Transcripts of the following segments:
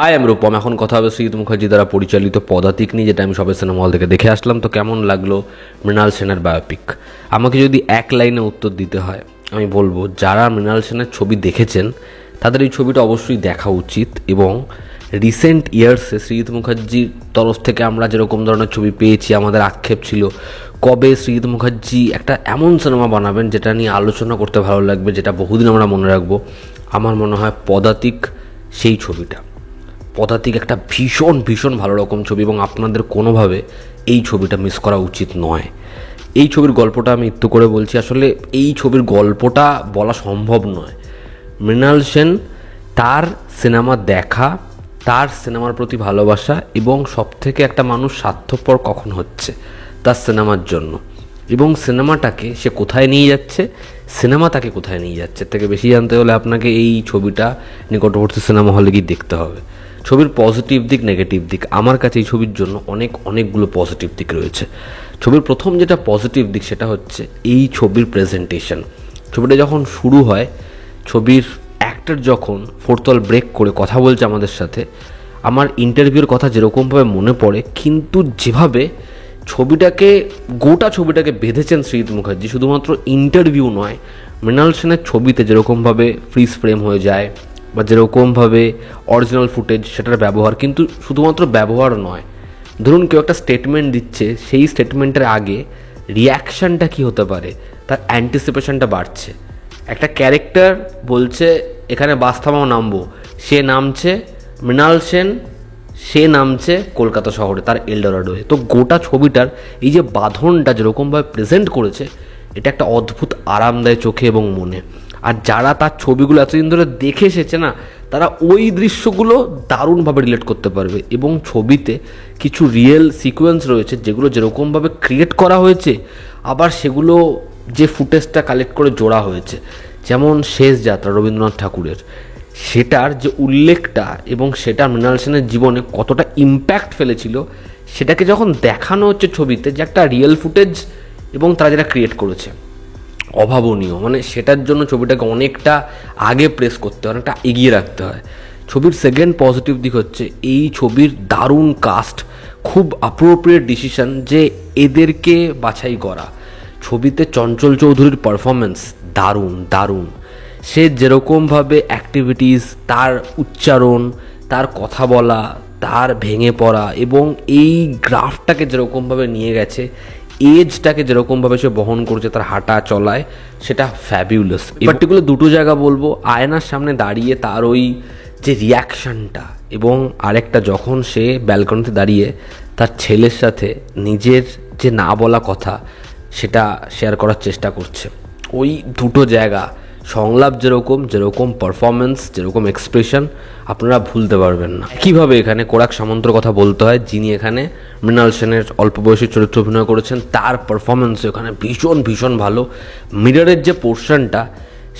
High আমি রূপম। এখন কথা হবে শ্রীজিৎ মুখার্জি দ্বারা পরিচালিত পদাতিক নিয়ে, যেটা আমি সবে সিনেমা হল থেকে দেখে আসলাম। তো কেমন লাগলো মৃণাল সেনের বায়োপিক? আমাকে যদি এক লাইনে উত্তর দিতে হয়, আমি বলবো যারা মৃণাল সেনের ছবি দেখেছেন তাদের এই ছবিটা অবশ্যই দেখা উচিত। এবং রিসেন্ট ইয়ার্সে শ্রীজিৎ মুখার্জির তরফ থেকে আমরা যেরকম ধরনের ছবি পেয়েছি, আমাদের আক্ষেপ ছিল কবে শ্রীজিৎ মুখার্জি একটা এমন সিনেমা বানাবেন যেটা নিয়ে আলোচনা করতে ভালো লাগবে, যেটা বহুদিন আমরা মনে রাখবো। আমার মনে হয় পদাতিক সেই ছবিটা। পদাতিক একটা ভীষণ ভীষণ ভালো রকম ছবি এবং আপনাদের কোনোভাবে এই ছবিটা মিস করা উচিত নয়। এই ছবির গল্পটা আমি একটু করে বলছি। আসলে এই ছবির গল্পটা বলা সম্ভব নয়। মৃণাল সেন তার সিনেমা দেখা, তার সিনেমার প্রতি ভালোবাসা এবং সবথেকে একটা মানুষ স্বার্থপর কখন হচ্ছে তার সিনেমার জন্য, এবং সিনেমাটাকে সে কোথায় নিয়ে যাচ্ছে, সিনেমা তাকে কোথায় নিয়ে যাচ্ছে থেকে বেশি জানতে হলে আপনাকে এই ছবিটা নিকটবর্তী সিনেমা হলে গিয়ে দেখতে হবে। ছবির পজিটিভ দিক, নেগেটিভ দিক, আমার কাছে এই ছবির জন্য অনেকগুলো পজিটিভ দিক রয়েছে। ছবির প্রথম যেটা পজিটিভ দিক সেটা হচ্ছে এই ছবির প্রেজেন্টেশন। ছবিটা যখন শুরু হয়, ছবির অ্যাক্টর যখন ফোর্থ ওয়াল ব্রেক করে কথা বলছে আমাদের সাথে, আমার ইন্টারভিউর কথা যেরকমভাবে মনে পড়ে, কিন্তু যেভাবে গোটা ছবিটাকে বেঁধেছেন শ্রীজিৎ মুখার্জি, শুধুমাত্র ইন্টারভিউ নয়, মৃণাল সেনের ছবিতে যেরকমভাবে ফ্রিজ ফ্রেম হয়ে যায় বা যেরকমভাবে অরিজিনাল ফুটেজ সেটার ব্যবহার, কিন্তু শুধুমাত্র ব্যবহার নয়, ধরুন কেউ একটা স্টেটমেন্ট দিচ্ছে, সেই স্টেটমেন্টের আগে রিয়াকশানটা কী হতে পারে তার অ্যান্টিসিপেশনটা বাড়ছে। একটা ক্যারেক্টার বলছে এখানে বাস থামাও, নামবো, সে নামছে, মৃণাল সেন সে নামছে কলকাতা শহরে তার এলডোরাডোয়ে। তো গোটা ছবিটার এই যে বাঁধনটা যেরকমভাবে প্রেজেন্ট করেছে, এটা একটা অদ্ভুত আরাম দেয় চোখে এবং মনে। আর যারা তার ছবিগুলো এতদিন ধরে দেখে এসেছে না, তারা ওই দৃশ্যগুলো দারুণভাবে রিলেট করতে পারবে। এবং ছবিতে কিছু রিয়েল সিকোয়েন্স রয়েছে যেগুলো যেরকমভাবে ক্রিয়েট করা হয়েছে, আবার সেগুলো যে ফুটেজটা কালেক্ট করে জোড়া হয়েছে, যেমন শেষ যাত্রা রবীন্দ্রনাথ ঠাকুরের, সেটার যে উল্লেখটা এবং সেটা মৃণাল সেনের জীবনে কতটা ইম্প্যাক্ট ফেলেছিল, সেটাকে যখন দেখানো হচ্ছে ছবিতে, যে একটা রিয়েল ফুটেজ এবং তারা যেটা ক্রিয়েট করেছে অভাবনীয়, মানে সেটার জন্য ছবিটাকে অনেকটা আগে প্রেস করতে হয়, অনেকটা এগিয়ে রাখতে হয়। ছবির সেকেন্ড পজিটিভ দিক হচ্ছে এই ছবির দারুণ কাস্ট, খুব অ্যাপ্রোপ্রিয়েট ডিসিশন যে এদেরকে বাছাই করা। ছবিতে চঞ্চল চৌধুরীর পারফরমেন্স দারুণ। সে যেরকমভাবে অ্যাক্টিভিটিস, তার উচ্চারণ, তার কথা বলা, তার ভেঙে পড়া এবং এই গ্রাফটাকে যেরকমভাবে নিয়ে গেছে, এজটাকে যেরকমভাবে সে বহন করছে তার হাঁটা চলায়, সেটা ফ্যাবিউলাস। পার্টিকুলার দুটো জায়গা বলবো, আয়নার সামনে দাঁড়িয়ে তার ওই যে রিয়াকশানটা, এবং আরেকটা যখন সে ব্যালকনিতে দাঁড়িয়ে তার ছেলের সাথে নিজের যে না বলা কথা সেটা শেয়ার করার চেষ্টা করছে। ওই দুটো জায়গা, সংলাপ যেরকম পারফরমেন্স, যেরকম এক্সপ্রেশন, আপনারা ভুলতে পারবেন না। কীভাবে এখানে কোরাক সামন্তর কথা বলতে হয়, যিনি এখানে মৃণাল সেনের অল্প বয়সী চরিত্র অভিনয় করেছেন, তার পারফরমেন্স এখানে ভীষণ ভালো। মিররের যে পোর্শনটা,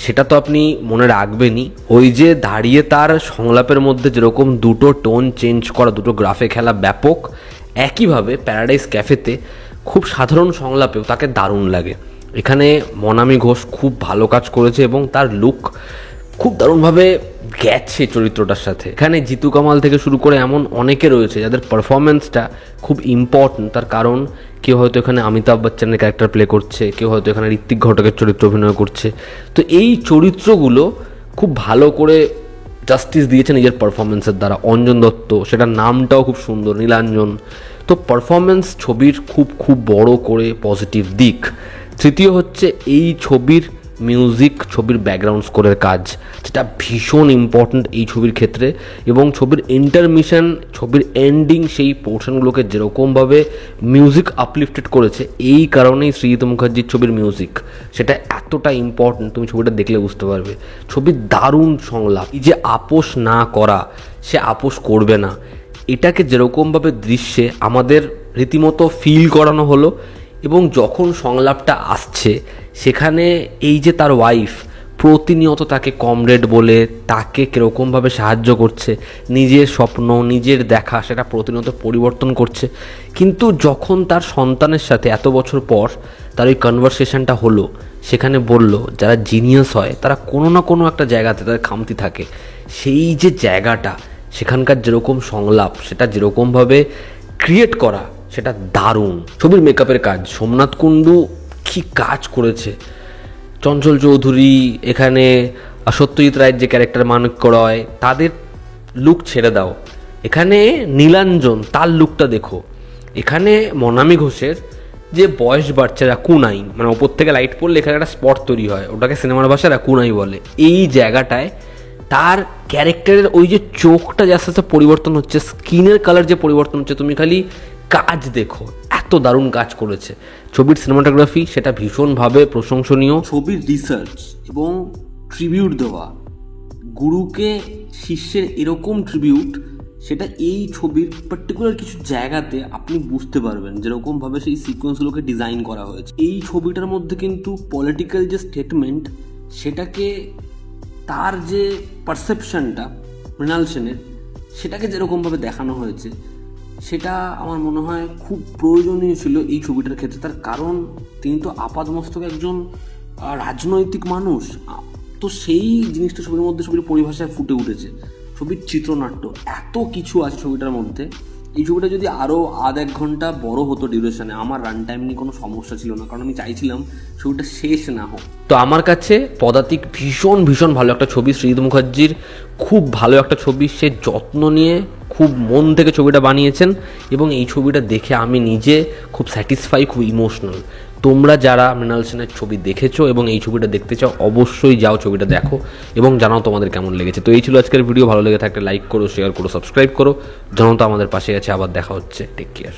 সেটা তো আপনি মনে রাখবেনই। ওই যে দাঁড়িয়ে তার সংলাপের মধ্যে যেরকম দুটো টোন চেঞ্জ করা, দুটো গ্রাফে খেলা ব্যাপক। একইভাবে প্যারাডাইস ক্যাফেতে খুব সাধারণ সংলাপেও তাকে দারুণ লাগে। এখানে মনামি ঘোষ খুব ভালো কাজ করেছে এবং তার লুক খুব দারুণভাবে গেছে চরিত্রটার সাথে। এখানে জিতু কামাল থেকে শুরু করে এমন অনেকে রয়েছে যাদের পারফরমেন্সটা খুব ইম্পর্টেন্ট। তার কারণ কেউ হয়তো এখানে অমিতাভ বচ্চনের ক্যারেক্টার প্লে করছে, কেউ হয়তো এখানে ঋত্বিক ঘটকের চরিত্র অভিনয় করছে। তো এই চরিত্রগুলো খুব ভালো করে জাস্টিস দিয়েছে নিজের পারফরমেন্সের দ্বারা। অঞ্জন দত্ত, সেটার নামটাও খুব সুন্দর, নীলাঞ্জন। তো পারফরমেন্স ছবির খুব বড় করে পজিটিভ দিক। তৃতীয় হচ্ছে এই ছবির মিউজিক, ছবির ব্যাকগ্রাউন্ড স্কোরের কাজ, যেটা ভীষণ ইম্পর্ট্যান্ট এই ছবির ক্ষেত্রে। এবং ছবির ইন্টারমিশন, ছবির এন্ডিং, সেই পোর্শনগুলোকে যেরকমভাবে মিউজিক আপলিফটেড করেছে, এই কারণেই শ্রীজিৎ মুখার্জির ছবির মিউজিক সেটা এতটা ইম্পর্ট্যান্ট। তুমি ছবিটা দেখলে বুঝতে পারবে। ছবির দারুণ সংলাপ, এই যে আপোষ না করা, সে আপোষ করবে না, এটাকে যেরকমভাবে দৃশ্যে আমাদের রীতিমতো ফিল করানো হলো। এবং যখন সংলাপটা আসছে, সেখানে এই যে তার ওয়াইফ প্রতিনিয়ত তাকে কমরেড বলে তাকে কীরকমভাবে সাহায্য করছে, নিজের স্বপ্ন, নিজের দেখা, সেটা প্রতিনিয়ত পরিবর্তন করছে। কিন্তু যখন তার সন্তানের সাথে এত বছর পর তার ওই কনভারসেশনটা হলো, সেখানে বলল যারা জিনিয়াস হয় তারা কোনো না কোনো একটা জায়গাতে তাদের খামতি থাকে। সেই যে জায়গাটা, সেখানকার যেরকম সংলাপ, সেটা যেরকমভাবে ক্রিয়েট করা, সেটা দারুণ। ছবির মেকআপের কাজ, সোমনাথ কুণ্ডু কী কাজ করেছে। চঞ্চল চৌধুরী, এখানে সত্যজিৎ রায়ের যে ক্যারেক্টার মানিক্য রয়, তাদের লুক ছেড়ে দাও, এখানে নীলাঞ্জন তার লুকটা দেখো, এখানে মনামি ঘোষের যে বয়স বাড়ছে রাকুনাই, মানে ওপর থেকে লাইট পড়লে এখানে একটা স্পট তৈরি হয়, ওটাকে সিনেমার ভাষায় রাকুনাই বলে। এই জায়গাটায় তার ক্যারেক্টারের ওই যে চোখটা যে আস্তে আস্তে পরিবর্তন হচ্ছে, স্কিনের কালার যে পরিবর্তন হচ্ছে, তুমি খালি কাজ দেখো, এত দারুণ কাজ করেছে। ছবির সিনেমাটোগ্রাফি সেটা ভীষণভাবে প্রশংসনীয়। ছবির রিসার্চ এবং ট্রিবিউট দেওয়া, গুরুকে শিষ্যের এরকম ট্রিবিউট, সেটা এই ছবির পার্টিকুলার কিছু জায়গাতে আপনি বুঝতে পারবেন, যেরকমভাবে সেই সিকোয়েন্সগুলোকে ডিজাইন করা হয়েছে। এই ছবিটার মধ্যে কিন্তু পলিটিক্যাল যে স্টেটমেন্ট, সেটাকে তার যে পারসেপশনটা মৃণাল সেনের, সেটাকে যেরকমভাবে দেখানো হয়েছে, সেটা আমার মনে হয় খুব প্রয়োজনীয় ছিল এই ছবিটার ক্ষেত্রে। তার কারণ তিনি তো আপাতমস্তক একজন রাজনৈতিক মানুষ, তো সেই জিনিসটা ছবির মধ্যে, ছবির পরিভাষায় ফুটে উঠেছে। ছবির চিত্রনাট্য, এত কিছু আছে ছবিটার মধ্যে। এই ছবিটা যদি আরও আধ-এক ঘন্টা বড় হতো ডিউরেশনে, আমার রান টাইম নিয়ে কোনো সমস্যা ছিল না, কারণ আমি চাইছিলাম ছবিটা শেষ না হোক। তো আমার কাছে পদাতিক ভীষণ ভীষণ ভালো একটা ছবি। সৃজিত মুখার্জির খুব ভালো একটা ছবি, সে যত্ন নিয়ে খুব মন থেকে ছবিটা বানিয়েছেন, এবং এই ছবিটা দেখে আমি নিজে খুব স্যাটিসফাই, খুব ইমোশনাল। তোমরা যারা মৃণাল সেনের ছবি দেখেছো এবং এই ছবিটা দেখতে চাও, অবশ্যই যাও ছবিটা দেখো এবং জানাও তোমাদের কেমন লেগেছে। তো এই ছিল আজকের ভিডিও। ভালো লেগে থাকলে লাইক করো, শেয়ার করো, সাবস্ক্রাইব করো। জানাও তো আমাদের পাশে আছে। আবার দেখা হচ্ছে। Take care.